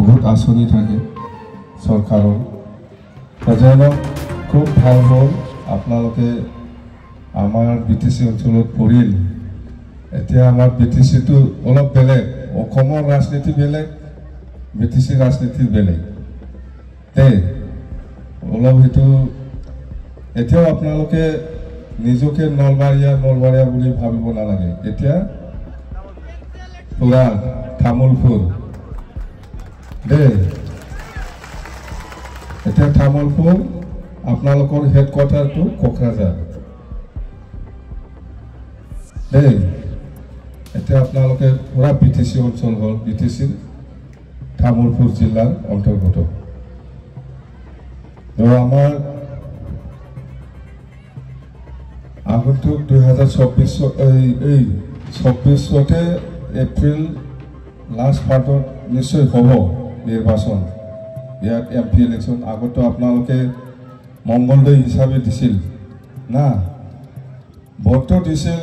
বহুত আঁচনি থাকে চৰকাৰৰ প্ৰজনক খুব ভাল হ'ল আপোনালোকে আমাৰ বিটিসি অঞ্চলত পৰিল এতিয়া আমাৰ বিটিসিটো অলপ বেলেগ অসমৰ ৰাজনীতি বেলেগ বিটিসি ৰাজনীতি বেলেগ অলপ হেতু এতিয়াও আপোনালোকে নিজকে নলবাৰীয়া বুলি ভাবিব নালাগে এতিয়া পুৰা তামোলপুৰ এতিয়া তামোলপুৰ আপোনালোকৰ হেডকোৱাৰ্টাৰটো কোকৰাঝাৰ এতিয়া আপোনালোকে পুৰা বিটিসি অঞ্চল হ'ল বিটিসিৰ তামোলপুৰ জিলাৰ অন্তৰ্গত আমাৰ আগন্তুক 2024 এপ্ৰিল লাষ্ট পাৰ্টত নিশ্চয় হ'ব নিৰ্বাচন ইয়াত MP ইলেকশ্যন আগতো আপোনালোকে মংগলদৈ হিচাপে দিছিল না ভোটটো দিছিল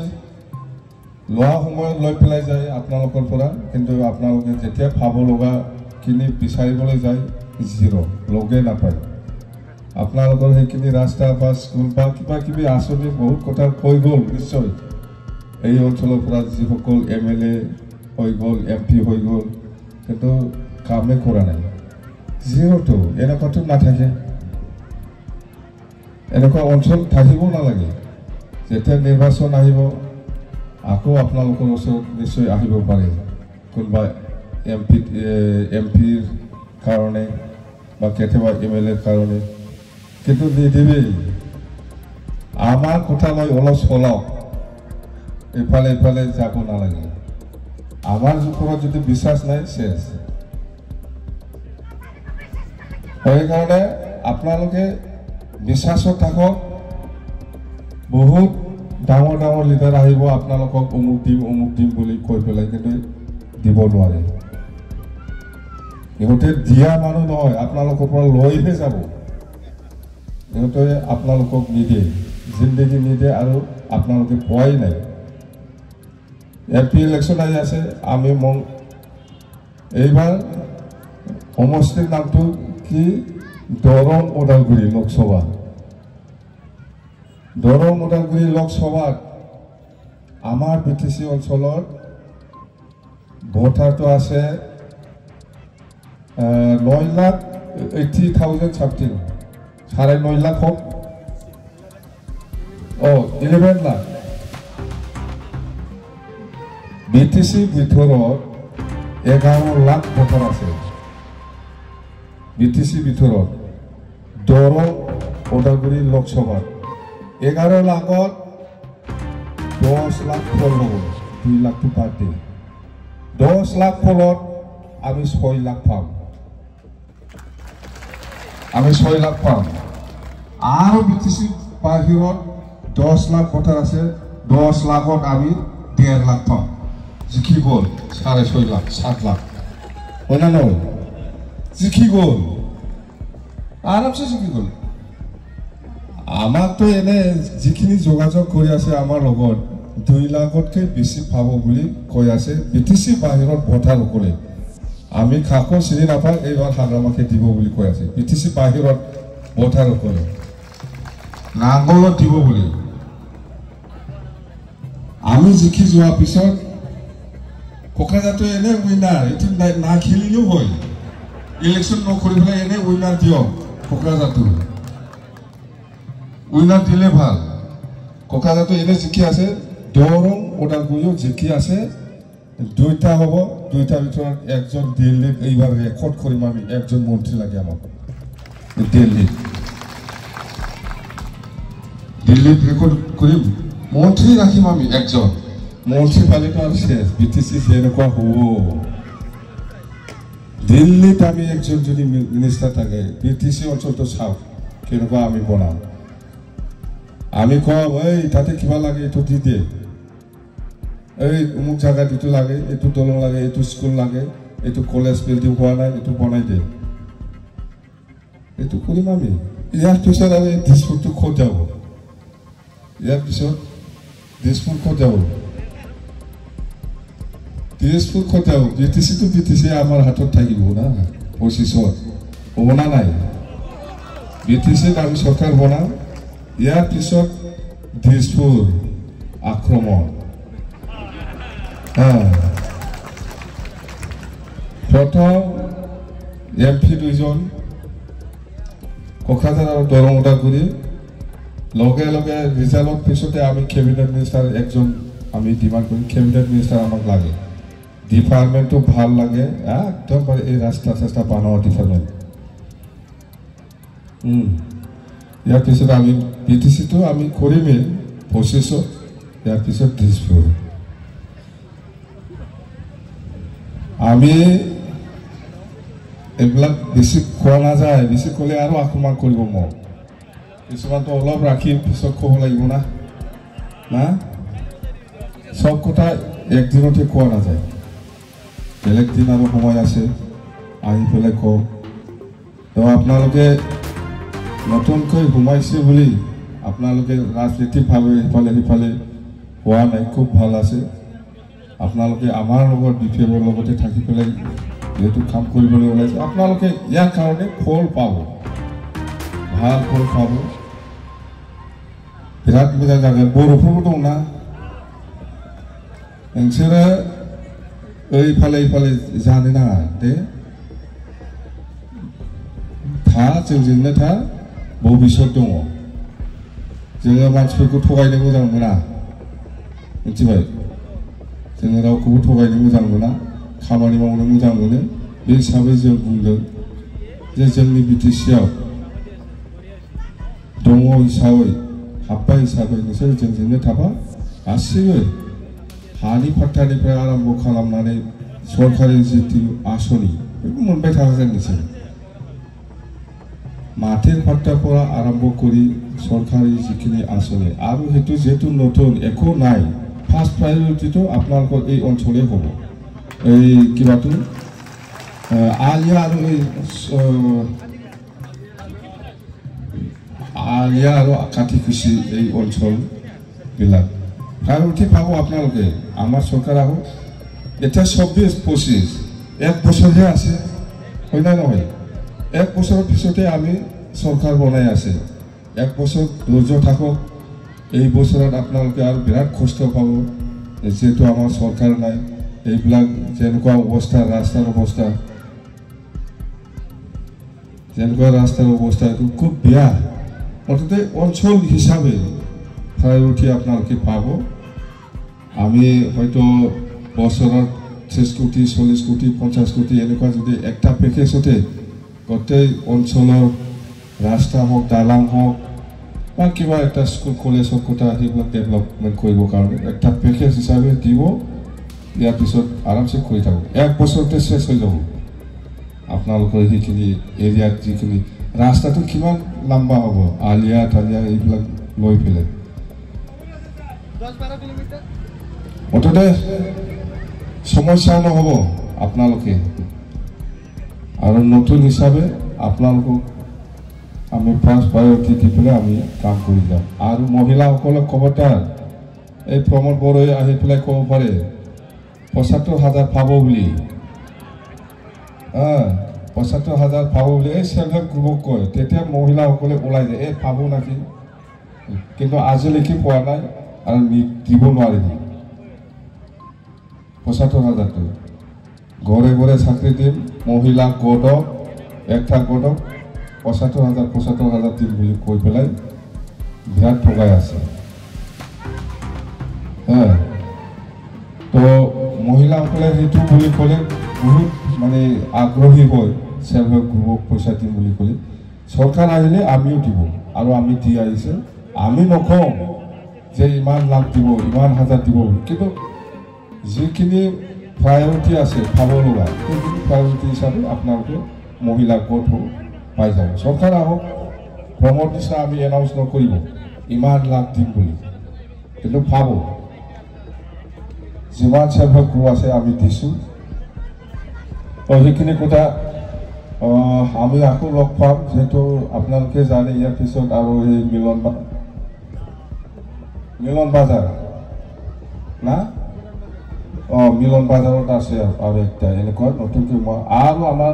লোৱা সময়ত লৈ পেলাই যায় আপোনালোকৰ পৰা কিন্তু আপোনালোকে যেতিয়া পাব লগা কিনি বিচাৰিবলৈ যায় জিৰ' লগে নাপায় আপোনালোকৰ সেইখিনি ৰাস্তা বা স্কুল বা কিবা কিবি আঁচনি বহুত কথা হৈ গ'ল নিশ্চয় এই অঞ্চলৰ পৰা যিসকল MLA হৈ গ'ল MP হৈ গ'ল কিন্তু কামে কৰা নাই জিৰ'টো এনেকুৱাটো নাথাকে এনেকুৱা অঞ্চল থাকিব নালাগে যেতিয়া নিৰ্বাচন আহিব আকৌ আপোনালোকৰ ওচৰত নিশ্চয় আহিব পাৰে কোনোবা MPৰ কাৰণে বা কেতিয়াবা MLAৰ কাৰণে কিন্তু নিদিবি আমাৰ কথা লৈ অলপ চলক ইফালে যাব নালাগে আমাৰ ওপৰত যদি বিশ্বাস নাই শেষ সেইকাৰণে আপোনালোকে বিশ্বাসত থাকক বহুত ডাঙৰ লিডাৰ আহিব আপোনালোকক অমুক দিম বুলি কৈ পেলাই কিন্তু দিব নোৱাৰে ইহঁতে দিয়া মানুহ নহয় আপোনালোকৰ পৰা লৈহে যাব ইহঁতে আপোনালোকক নিদিয়ে জিন্দগী নিদিয়ে আৰু আপোনালোকে পোৱাই নাই MP ইলেকশ্যন আহি আছে আমি এইবাৰ সমষ্টিৰ নামটো কি দৰং ওদালগুৰি লোকসভা দৰং ওদালগুৰি লোকসভাত আমাৰ বিটিসি অঞ্চলৰ ভোটাৰটো আছে 9,80,000 something 9.5 লাখ হোক 11 লাখ বিটিসি ভিতৰত 11 লাখ ভোটাৰ আছে বিটিসি ভিতৰত দৰং ওদালগুৰি লোকসভাত 11 লাখত 10 লাখ ফল হ'ব 2 লাখ পাৰ ডে 10 লাখ ফলত আমি 6 লাখ পাম আৰু বিটিসি বাহিৰত 10 লাখ ভোটাৰ আছে 10 লাখত আমি 1.5 লাখ পাম জিকি গ'ল 6.5 লাখ 7 লাখ হয় না নহয় জিকি গ'ল আৰামছে জিকি গ'ল আমাকতো এনে যিখিনি যোগাযোগ কৰি আছে আমাৰ লগত 2 লাখতকৈ বেছি পাব বুলি কৈ আছে বিটিসি বাহিৰত ভোটাৰসকলে আমি খাকো চিনি নাপাওঁ এইবাৰ হাগ্ৰামাকে দিব বুলি কৈ আছে বিটিসি বাহিৰত ভোটাৰসকলে নাঙলত দিব বুলি আমি জিকি যোৱাৰ পিছত কোকৰাঝাৰটো এনে উইনাৰ এইটো না খেলিলেও হয় ইলেকশ্যন নকৰি পেলাই এনে উইনাৰ দিয়ক কোকৰাঝাৰটো উইনাৰ দিলে ভাল কোকৰাঝাৰটো এনে জিকি আছে দৰং ওদালগুৰিও জিকি আছে দুইটা হ'ব দুইটাৰ ভিতৰত একজন দিল্লীত এইবাৰ ৰেকৰ্ড কৰিম আমি একজন মন্ত্ৰী লাগে আমাক দিল্লীত ৰেকৰ্ড কৰিম মন্ত্ৰী ৰাখিম আমি একজন মন্ত্ৰী পালেতো আৰু শেষ বিটিসি যেনেকুৱা হ'ব দিল্লীত আমি একজন যদি মিনিষ্টাৰ থাকে বিটিসি অঞ্চলটো চাওক কেনেকুৱা আমি বনাম আমি কওঁ এই তাতে কিবা লাগে এইটো দি দিয়ে এই অমুক জায়গাত এইটো লাগে এইটো দলং লাগে এইটো স্কুল লাগে এইটো কলেজ বিল্ডিং হোৱা নাই এইটো বনাই দিয়ে এইটো কৰিম আমি ইয়াৰ পিছত আৰু এই দিছপুৰটো ক'ত যাব ইয়াৰ পিছত দিছপুৰ ক'ত যাব দিছপুৰ ক'ত যাব বিটিসিটো বিটিসি আমাৰ হাতত থাকিব না 25 হ'ব না নাই BTCত আমি সরকার বনাম ইয়ার পিছত দিশপুর আক্রমণ প্রথম MP 2 জন কোকরাঝার আর দরং উদালগুৰি লগে লগে রিজাল্ট পিছতে আমি ক্যাবিনেট মিনিস্টার একজন আমি ডিমান্ড করি ক্যাবিনেট মিনিস্টার আমাক লাগে ডিপার্টমেন্টটো ভাল লাগে একদম এই রাস্তা সাস্তা বানোৱা ডিপাৰ্টমেন্ট ইয়াৰ পিছত আমি BTCটো আমি কৰিমেই 25 ইয়াৰ পিছত দিশপুৰ আমি এগুলা বেশি খোৱা নাযায় বেশি ক'লে আৰু আক্ৰমণ কৰিব মোক কিছুমানটো অলপ ৰাখি পিছত ক'ব লাগিব না না সব কথা একদিনতে খোৱা নাযায় বেলেগ দিন আৰু সময় আছে আহি পেলাই কওঁ তো আপোনালোকে নতুনকৈ সোমাইছে বুলি আপোনালোকে ৰাজনীতিভাৱে সিফালে হোৱা নাই খুব ভাল আছে আপোনালোকে আমাৰ লগত BPFৰ লগতে থাকি পেলাই যেহেতু কাম কৰিবলৈ ওলাইছে আপোনালোকে ইয়াৰ কাৰণে ফল পাব ভাল ফল পাব বিৰাট মোজাं जागोन बर'फोरबो दं ना नोंसोरो ओइफाले जानो नाङा दे था जोंजोंनो था भबिष्यत दङ जोङो मानसिफोरखौ थगायनो मोजां मोना मिथिबाय जोङो रावखौबो थगायनो मोजां मोना खामानि मावनो मोजां मोनो बे हिसाबै जों बुंदों जे जोंनि BTCआव दङ हिसाबै हाब्बाय हिसाबै नोंसोर जोंजोंनो थाबा गासैबो हानि फाट्टानिफ्राय आरम्भ खालामनानै सरकारि जितु आसनि बेखौ मोनबाय थागोन नोंसोर माटिर फाट्टाफोरा आरम्भ करि सरकारि जिखिनि आसनि आरो हेतु जेतु नতুन एकো নাই फार्स्ट प्रायोरिटीটো আপোনালোকৰ এই অঞ্চলে হ'ব এই কিবাটো আলিয়া আৰু আলিয়া আৰু কাটিকুছি এই অঞ্চলবিলাক प्रायोरिटी পাব আপোনালোকে আমাৰ সৰকাৰ আহো এটা 24-25 এক বছৰহে আছে হয় না নহয় এক বছৰৰ পিছতে আমি সৰকাৰ বনাই আছে এক বছৰ ধৈৰ্য থাকক এই বছৰত আপোনালোকে আৰু বিৰাট কষ্ট পাব যেহেতু আমাৰ সৰকাৰ নাই এইবিলাক যেনেকুৱা অৱস্থা ৰাস্তাৰ অৱস্থা এইটো খুব বেয়া অন্তত অঞ্চল হিসাবে प्रायोरिटी আপোনালোকে পাব আমি হয়তো বছৰত 30 কোটি 40 কোটি 50 কোটি এনেকুৱা যদি একটা প্যাকেজতে গোটেই অঞ্চলৰ ৰাস্তা হোক দালাং হোক বা কিবা একটা স্কুল কলেজৰ কথা সেইবিলাক ডেভেলপমেন্ট কৰিব কাৰণে একটা প্যাকেজ হিচাপে দিব ইয়াৰ পিছত আৰামছে কৰি থাকক এক বছৰতে শেষ হৈ যাব আপোনালোকৰ সেইখিনি এৰিয়াত যিখিনি ৰাস্তাটো কিমান লম্বা হ'ব আলিয়া তালিয়া এইবিলাক লৈ পেলাই 10-12 কিলোমিটার অততে সমস্যা নহব আপোনালোকে আৰু নতুন হিসাবে আপোনালোকক আমি ফাৰ্স্ট प्रायोरिटी দি পেলাই আমি কাম কৰি যাম আৰু মহিলাসকলক খবৰদাৰ এই প্ৰমোদ বড়োই আহি পেলাই ক'ব পাৰে ৭৫,০০০ পাব বুলি ৭৫,০০০ পাব বুলি এই সেলফ হেল্প গ্ৰুপক কয় তেতিয়া মহিলাসকলে ওলাই যায় এই পাব নাকি কিন্তু আজিলৈকে পোৱা নাই আৰু দিব নোৱাৰি ৭৫,০০০ ঘৰে ঘৰে চাকৰি দিম মহিলা গোটক একটা গোটক ৭৫,০০০ দিম বুলি কৈ পেলাই বিৰাট ঠগাই আছে তো মহিলাসকলে সেইটো বুলি ক'লে বহুত মানে আগ্ৰহী হয় সেলফ হেল্প গ্ৰুপক পইচা দিম বুলি ক'লে সৰকাৰ আহিলে আমিও দিব আৰু আমি দি আহিছে আমি নকওঁ যে ইমান লাভ দিব ইমান হাজাৰ দিব কিন্তু যিখিনি प्रायोरिटी আছে পাব লগা সেইখিনি प्रायोरिटी হিসাবে আপোনালোকে মহিলা গোট পাই যাব সরকার আহক প্রমোদ নিচিনা আমি এনাউন্স নকৰিব ইমান লাভ দিম বুলি কিন্তু পাব যিমান সেলফ হেল্প গ্ৰুপ আছে আমি দিছোঁ সেইখিনি কথা আমি আকৌ লগ পাম যেহেতু আপোনালোকে জানে ইয়াৰ পিছত আৰু এই মিলন বাজাৰ না মিলন বাজাৰত আছে আৰু একটা এনেকুৱা নতুনকৈ আৰু আমাৰ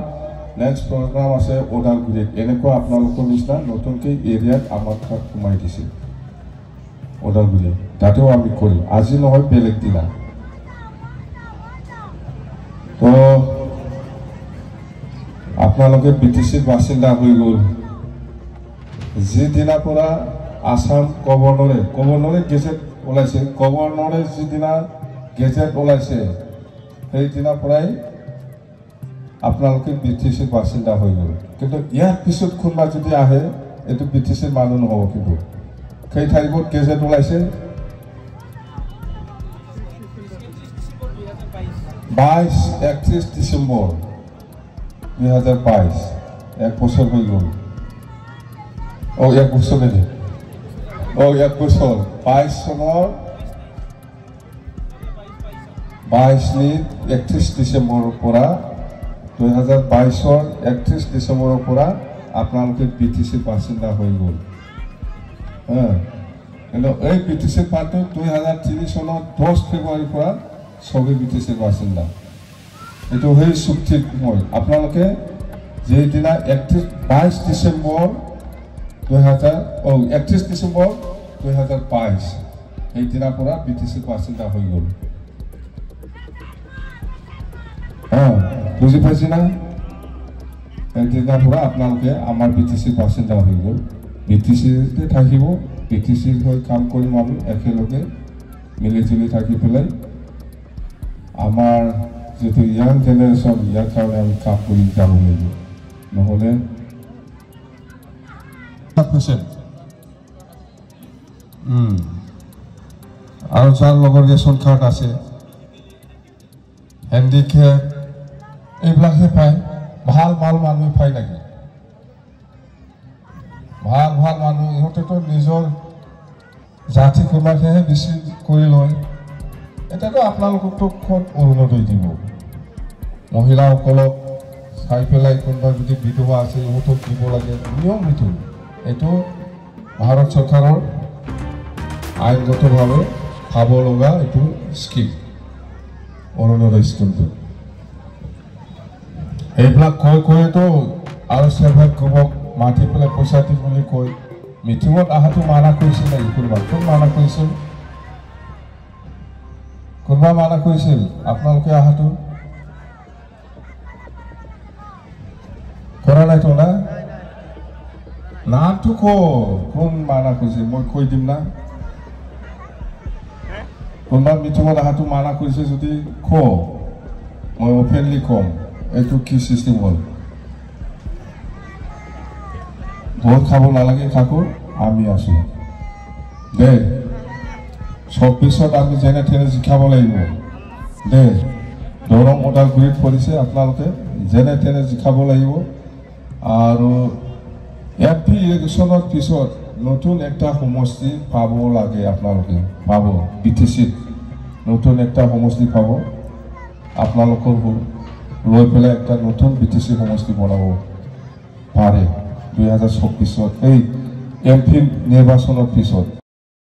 নেক্সট প্ৰগ্ৰাম আছে ওদালগুৰিত এনেকুৱা আপোনালোকৰ নিচিনা নতুনকৈ এৰিয়াত আমাৰ তাত সোমাই দিছে ওদালগুৰি তাতেও আমি কৰিম আজি নহয় বেলেগ দিনা তো আপোনালোকে BTCৰ বাসিন্দা হৈ গ'ল যিদিনাৰ পৰা আসাম গভৰ্ণৰে গেজেট ওলাইছে গভৰ্ণৰে যিদিনা গেজেট ওলাইছে সেইদিনাৰ পৰাই আপোনালোকে BTCৰ বাসিন্দা হৈ গ'ল কিন্তু ইয়াৰ পিছত কোনোবা যদি আহে এইটো BTCৰ মানুহ নহ'ব কিন্তু সেই তাৰিখত গেজেট ওলাইছে 31 ডিচেম্বৰ 2022 এক বছৰ হৈ গ'ল এক বছৰ নেকি এক বছৰ 22 চনৰ 31 ডিচেম্বৰৰ পৰা 2022 31 ডিচেম্বৰৰ পৰা আপোনালোকে BTCৰ বাসিন্দা হৈ গ'ল কিন্তু এই BTCৰ পাৰ্টি 2003 চনৰ 10 ফেব্ৰুৱাৰীৰ পৰা সবেই BTCৰ বাসিন্দা এইটো সেই চুক্তিৰ সময় আপোনালোকে যেদিনা 22 ডিচেম্বৰ 2022 সেইদিনাৰ পৰা BTCৰ বাসিন্দা হৈ গ'ল বুজি পাইছে না সেইদিনাৰ পৰা আপোনালোকে আমাৰ BTCৰ বাসিন্দা হৈ গ'ল BTCতে থাকিব BTCৰ হৈ কাম কৰিম আমি একেলগে মিলিজুলি থাকি পেলাই আমাৰ যেটো ইয়াং জেনাৰেশন ইয়াৰ কাৰণে আমি কাম কৰি যাব লাগিব নহলে আৰু যাৰ লগৰ ৰেশন কাৰ্ড আছে হেণ্ডিকেপ এইবিলাকহে পায় ভাল মানুহ পায় নেকি ভাল মানুহ ইহঁতেতো নিজৰ জাতি কোনোবাকেহে বেছি কৰি লয় এটাতো আপোনালোককতো অৰুণোদয় দিব মহিলাসকলক চাই পেলাই কোনোবা যদি বিধৱা আছে ইহঁতক দিব লাগে নিয়ম এইটো এইটো ভাৰত চৰকাৰৰ আইনগতভাৱে পাব লগা এইটো স্কিম অৰুণোদয় স্কিমটো এইবিলাক কৈতো আৰু চেলফ গ্ৰুপক মাতি পেলাই পইচা দিম বুলি কৈ মিটিঙত অহাটো মানা কৰিছিল নেকি কোনোবা কোন মানা কৰিছিল কোনোবা মানা কৰিছিল আপোনালোকে অহাটো কৰা নাইতো না নামটো কোন মানা কৰিছিল মই কৈ দিম না কোনোবা মিটিঙত অহাটো মানা কৰিছে যদি মই অপেনলি কম এইটো কি চিষ্টেম হ'ল ভোট খাব নালাগে থাকো আমি আছো দে 26 আমি যেনে তেনে জিকাব লাগিব দে দৰং ওদালগুৰিত পৰিছে আপোনালোকে যেনে তেনে জিকাব লাগিব আৰু MP ইলেকশ্যনৰ পিছত নতুন একটা সমষ্টি পাব লাগে আপোনালোকে পাব BTCত নতুন একটা সমষ্টি পাব আপোনালোকৰ লৈ পেলাই একটা নতুন BTC সমষ্টি বনাব পাৰে 2026 এই MP নিৰ্বাচনৰ পিছত